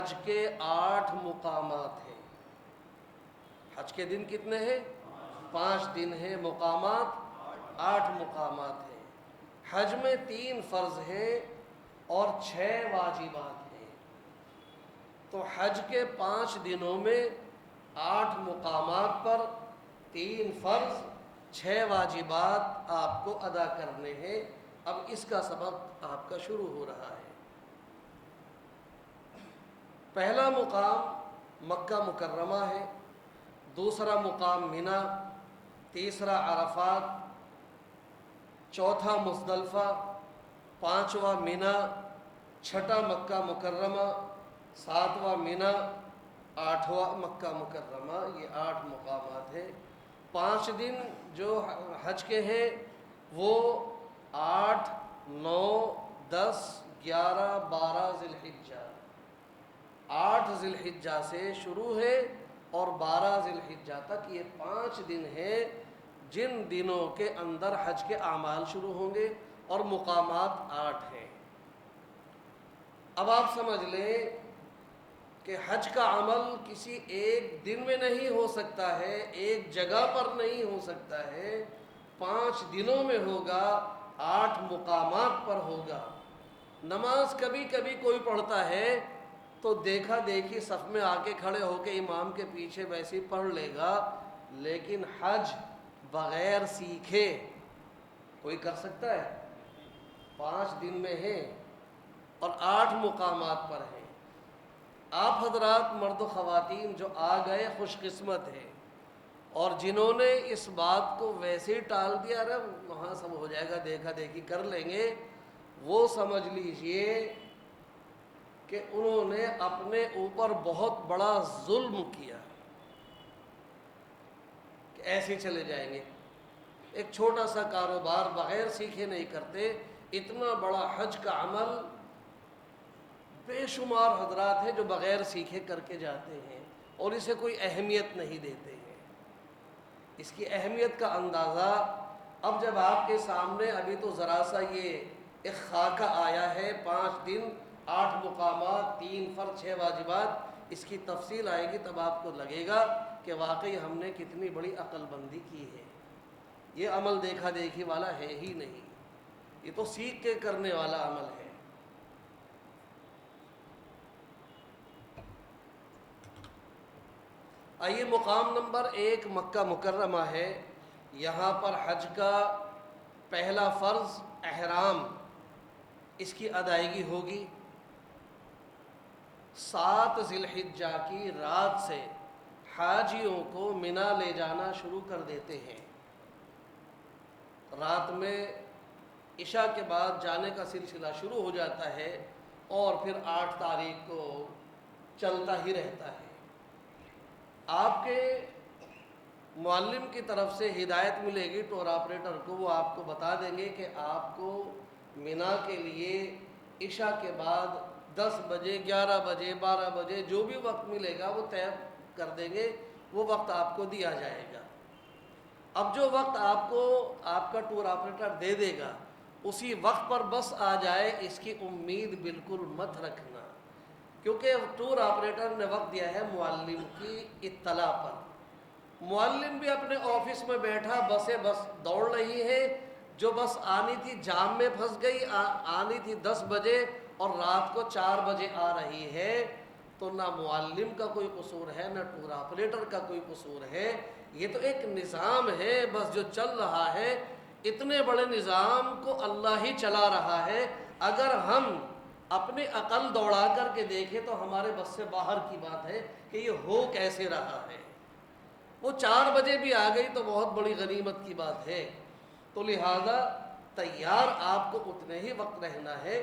حج کے 8 مقامات ہیں۔ حج کے دن کتنے ہیں؟ 5 دن ہیں، مقامات 8 مقامات ہیں۔ حج میں 3 فرض ہیں اور 6 واجبات ہیں۔ تو حج کے 5 دنوں میں 8 مقامات پر 3 فرض 6 واجبات آپ کو ادا کرنے ہیں۔ اب اس کا سبق آپ کا شروع ہو رہا ہے۔ پہلا مقام مکہ مکرمہ ہے، دوسرا مقام منی، تیسرا عرفات، چوتھا مزدلفہ، پانچواں منی، چھٹا مکہ مکرمہ، ساتواں منی، آٹھواں مکہ مکرمہ۔ یہ 8 مقامات ہیں۔ 5 دن جو حج کے ہیں وہ 8، 9، 10، 11، 12 ذی الحجہ۔ 8 ذی الحجہ سے شروع ہے اور 12 ذی الحجہ تک یہ 5 دن ہیں جن دنوں کے اندر حج کے اعمال شروع ہوں گے، اور مقامات 8 ہیں۔ اب آپ سمجھ لیں کہ حج کا عمل کسی ایک دن میں نہیں ہو سکتا ہے، ایک جگہ پر نہیں ہو سکتا ہے، 5 دنوں میں ہوگا، 8 مقامات پر ہوگا۔ نماز کبھی کبھی کوئی پڑھتا ہے تو دیکھا دیکھی صف میں آ کے کھڑے ہو کے امام کے پیچھے ویسے پڑھ لے گا، لیکن حج بغیر سیکھے کوئی کر سکتا ہے؟ 5 دن میں ہے اور 8 مقامات پر ہیں۔ آپ حضرات مرد و خواتین جو آ گئے خوش قسمت ہیں، اور جنہوں نے اس بات کو ویسے ہی ٹال دیا، ارے وہاں سب ہو جائے گا، دیکھا دیکھی کر لیں گے، وہ سمجھ لیجئے کہ انہوں نے اپنے اوپر بہت بڑا ظلم کیا کہ ایسے چلے جائیں گے۔ ایک چھوٹا سا کاروبار بغیر سیکھے نہیں کرتے، اتنا بڑا حج کا عمل بے شمار حضرات ہیں جو بغیر سیکھے کر کے جاتے ہیں اور اسے کوئی اہمیت نہیں دیتے ہیں۔ اس کی اہمیت کا اندازہ اب جب آپ کے سامنے ابھی تو ذرا سا یہ ایک خاکہ آیا ہے، 5 دن 8 مقامات 3 فرض 6 واجبات، اس کی تفصیل آئے گی تب آپ کو لگے گا کہ واقعی ہم نے کتنی بڑی عقل بندی کی ہے۔ یہ عمل دیکھا دیکھی والا ہے ہی نہیں، یہ تو سیکھ کے کرنے والا عمل ہے۔ آئیے مقام نمبر 1 مکہ مکرمہ ہے۔ یہاں پر حج کا پہلا فرض احرام، اس کی ادائیگی ہوگی۔ 7 ذی الحجہ کی رات سے حاجیوں کو منی لے جانا شروع کر دیتے ہیں۔ رات میں عشاء کے بعد جانے کا سلسلہ شروع ہو جاتا ہے اور پھر 8 تاریخ کو چلتا ہی رہتا ہے۔ آپ کے معلم کی طرف سے ہدایت ملے گی ٹور آپریٹر کو، وہ آپ کو بتا دیں گے کہ آپ کو منی کے لیے عشاء کے بعد 10 بجے، 11 بجے، 12 بجے جو بھی وقت ملے گا وہ طے کر دیں گے، وہ وقت آپ کو دیا جائے گا۔ اب جو وقت آپ کو آپ کا ٹور آپریٹر دے دے گا اسی وقت پر بس آ جائے، اس کی امید بالکل مت رکھنا، کیونکہ ٹور آپریٹر نے وقت دیا ہے معلم کی اطلاع پر۔ معلم بھی اپنے آفس میں بیٹھا، بسیں بس دوڑ رہی ہیں، جو بس آنی تھی جام میں پھنس گئی، آنی تھی 10 بجے اور رات کو 4 بجے آ رہی ہے، تو نہ معلم کا کوئی قصور ہے نہ ٹور آپریٹر کا کوئی قصور ہے، یہ تو ایک نظام ہے بس جو چل رہا ہے۔ اتنے بڑے نظام کو اللہ ہی چلا رہا ہے، اگر ہم اپنی عقل دوڑا کر کے دیکھیں تو ہمارے بس سے باہر کی بات ہے کہ یہ ہو کیسے رہا ہے۔ وہ 4 بجے بھی آ گئی تو بہت بڑی غنیمت کی بات ہے۔ تو لہذا تیار آپ کو اتنے ہی وقت رہنا ہے،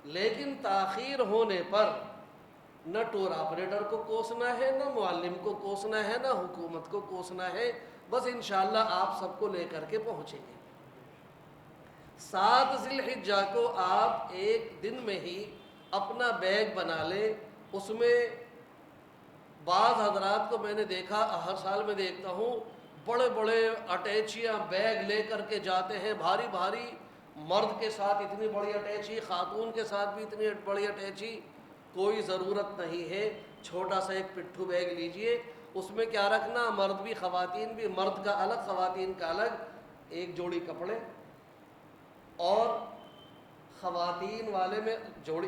لیکن تاخیر ہونے پر نہ ٹور آپریٹر کو کوسنا ہے، نہ معلم کو کوسنا ہے، نہ حکومت کو کوسنا ہے، بس انشاءاللہ آپ سب کو لے کر کے پہنچیں گے۔ 7 ذی الحجہ کو آپ ایک دن میں ہی اپنا بیگ بنا لیں۔ اس میں بعض حضرات کو میں نے دیکھا، ہر سال میں دیکھتا ہوں، بڑے بڑے اٹیچیاں بیگ لے کر کے جاتے ہیں، بھاری بھاری، مرد کے ساتھ اتنی بڑی اٹیچی، خاتون کے ساتھ بھی اتنی بڑی اٹیچی، کوئی ضرورت نہیں ہے، چھوٹا سا ایک پٹھو بیگ لیجئے، اس میں کیا رکھنا، مرد بھی خواتین بھی، مرد کا الگ خواتین کا الگ، ایک جوڑی کپڑے، اور خواتین والے میں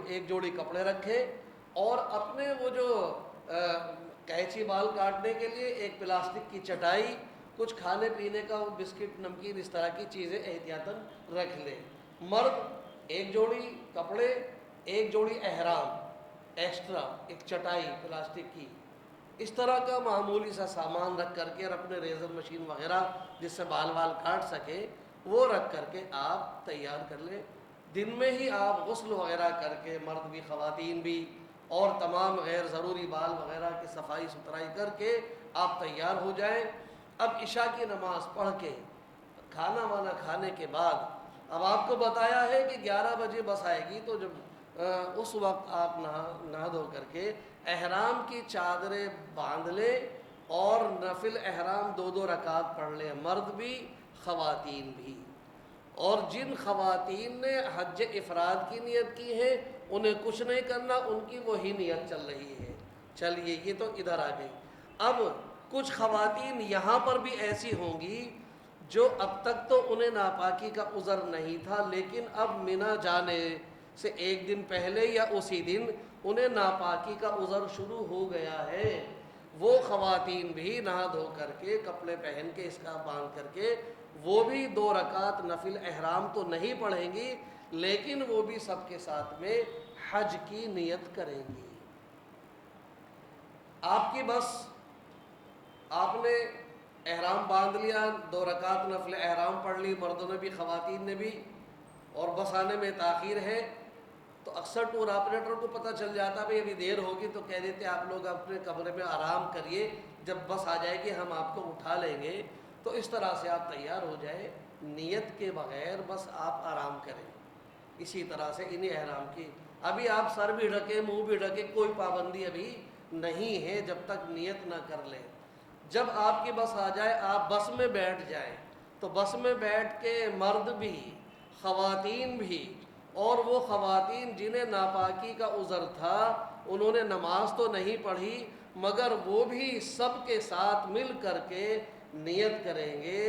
ایک جوڑی کپڑے رکھے، اور اپنے وہ جو قینچی بال کاٹنے کے لیے ایک پلاسٹک کی چٹائی، کچھ کھانے پینے کا بسکٹ نمکین اس طرح کی چیزیں احتیاطاً رکھ لے۔ مرد ایک جوڑی کپڑے، ایک جوڑی احرام ایکسٹرا، ایک چٹائی پلاسٹک کی، اس طرح کا معمولی سا سامان رکھ کر کے، اور اپنے ریزر مشین وغیرہ جس سے بال کاٹ سکے وہ رکھ کر کے آپ تیار کر لیں۔ دن میں ہی آپ غسل وغیرہ کر کے، مرد بھی خواتین بھی، اور تمام غیر ضروری بال وغیرہ کی صفائی ستھرائی کر کے آپ تیار ہو جائیں۔ اب عشاء کی نماز پڑھ کے کھانا وانا کھانے کے بعد، اب آپ کو بتایا ہے کہ 11 بجے بس آئے گی، تو جب اس وقت آپ نہا دھو کر کے احرام کی چادریں باندھ لیں، اور نفل احرام 2 رکعت پڑھ لیں، مرد بھی خواتین بھی۔ اور جن خواتین نے حج افراد کی نیت کی ہے انہیں کچھ نہیں کرنا، ان کی وہی نیت چل رہی ہے۔ چلیے یہ تو ادھر آ گئی۔ اب کچھ خواتین یہاں پر بھی ایسی ہوں گی جو اب تک تو انہیں ناپاکی کا عذر نہیں تھا، لیکن اب منا جانے سے ایک دن پہلے یا اسی دن انہیں ناپاکی کا عذر شروع ہو گیا ہے۔ وہ خواتین بھی نہا دھو کر کے، کپڑے پہن کے، اسکارف باندھ کر کے، وہ بھی 2 رکعت نفل احرام تو نہیں پڑھیں گی، لیکن وہ بھی سب کے ساتھ میں حج کی نیت کریں گی۔ آپ کی بس آپ نے احرام باندھ لیا، 2 رکعت نفل احرام پڑھ لی، مردوں نے بھی خواتین نے بھی، اور بس آنے میں تاخیر ہے، تو اکثر ٹور آپریٹر کو پتہ چل جاتا بھئی ابھی دیر ہوگی، تو کہہ دیتے آپ لوگ اپنے کمرے میں آرام کریے، جب بس آ جائے گی ہم آپ کو اٹھا لیں گے۔ تو اس طرح سے آپ تیار ہو جائیں، نیت کے بغیر بس آپ آرام کریں۔ اسی طرح سے انہیں احرام کی، ابھی آپ سر بھی ڈھکے، منہ بھی ڈھکے، کوئی پابندی ابھی نہیں ہے جب تک نیت نہ کر لیں۔ جب آپ کی بس آ جائے، آپ بس میں بیٹھ جائیں، تو بس میں بیٹھ کے مرد بھی خواتین بھی، اور وہ خواتین جنہیں ناپاکی کا عذر تھا انہوں نے نماز تو نہیں پڑھی، مگر وہ بھی سب کے ساتھ مل کر کے نیت کریں گے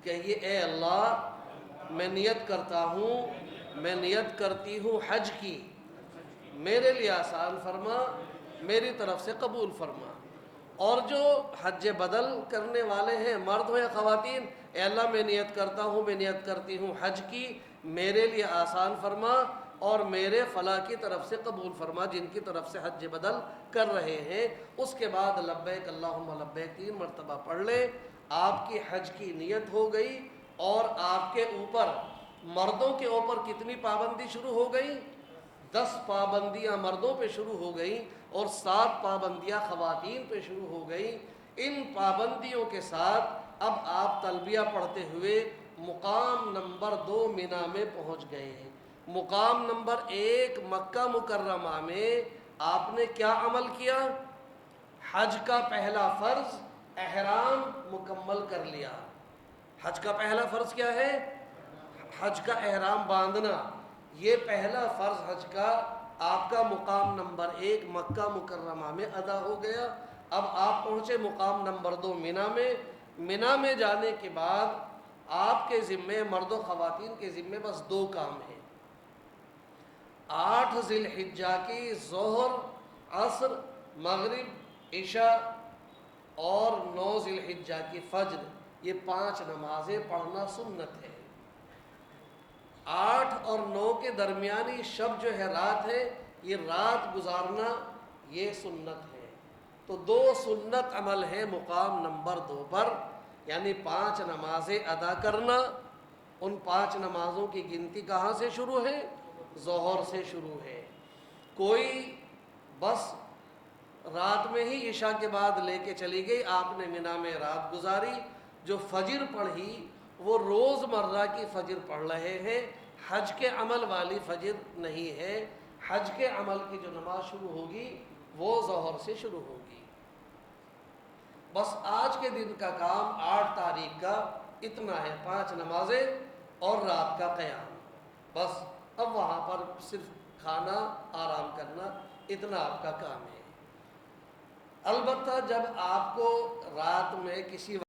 کہ یہ اے اللہ میں نیت کرتا ہوں، میں نیت کرتی ہوں حج کی، میرے لیے آسان فرما، میری طرف سے قبول فرما۔ اور جو حج بدل کرنے والے ہیں، مرد ہو یا خواتین، اے اللہ میں نیت کرتا ہوں، میں نیت کرتی ہوں حج کی، میرے لیے آسان فرما، اور میرے فلاں کی طرف سے قبول فرما، جن کی طرف سے حج بدل کر رہے ہیں۔ اس کے بعد لبیک اللہم لبیک 3 مرتبہ پڑھ لیں، آپ کی حج کی نیت ہو گئی، اور آپ کے اوپر، مردوں کے اوپر کتنی پابندی شروع ہو گئی؟ 10 پابندیاں مردوں پہ شروع ہو گئیں، اور 7 پابندیاں خواتین پہ شروع ہو گئیں۔ ان پابندیوں کے ساتھ اب آپ تلبیہ پڑھتے ہوئے مقام نمبر 2 مینا میں پہنچ گئے ہیں۔ مقام نمبر 1 مکہ مکرمہ میں آپ نے کیا عمل کیا؟ حج کا پہلا فرض احرام مکمل کر لیا۔ حج کا پہلا فرض کیا ہے؟ حج کا احرام باندھنا، یہ پہلا فرض حج کا آپ کا مقام نمبر 1 مکہ مکرمہ میں ادا ہو گیا۔ اب آپ پہنچے مقام نمبر 2 مینا میں۔ مینا میں جانے کے بعد آپ کے ذمے، مرد و خواتین کے ذمے بس 2 کام ہیں۔ 8 ذی الحجہ کی ظہر، عصر، مغرب، عشاء، اور 9 ذی الحجہ کی فجر، یہ 5 نمازیں پڑھنا سنت ہے۔ 8 اور 9 کے درمیانی شب جو ہے، رات ہے، یہ رات گزارنا یہ سنت ہے۔ تو 2 سنت عمل ہیں مقام نمبر 2 پر، یعنی 5 نمازیں ادا کرنا۔ ان 5 نمازوں کی گنتی کہاں سے شروع ہے؟ ظہر سے شروع ہے۔ کوئی بس رات میں ہی عشاء کے بعد لے کے چلی گئی، آپ نے مینا میں رات گزاری۔ جو فجر پڑھی وہ روز مرہ کی فجر پڑھ رہے ہیں، حج کے عمل والی فجر نہیں ہے۔ حج کے عمل کی جو نماز شروع ہوگی وہ ظہر سے شروع ہوگی۔ بس آج کے دن کا کام 8 تاریخ کا اتنا ہے، 5 نمازیں اور رات کا قیام۔ بس اب وہاں پر صرف کھانا، آرام کرنا اتنا آپ کا کام ہے۔ البتہ جب آپ کو رات میں کسی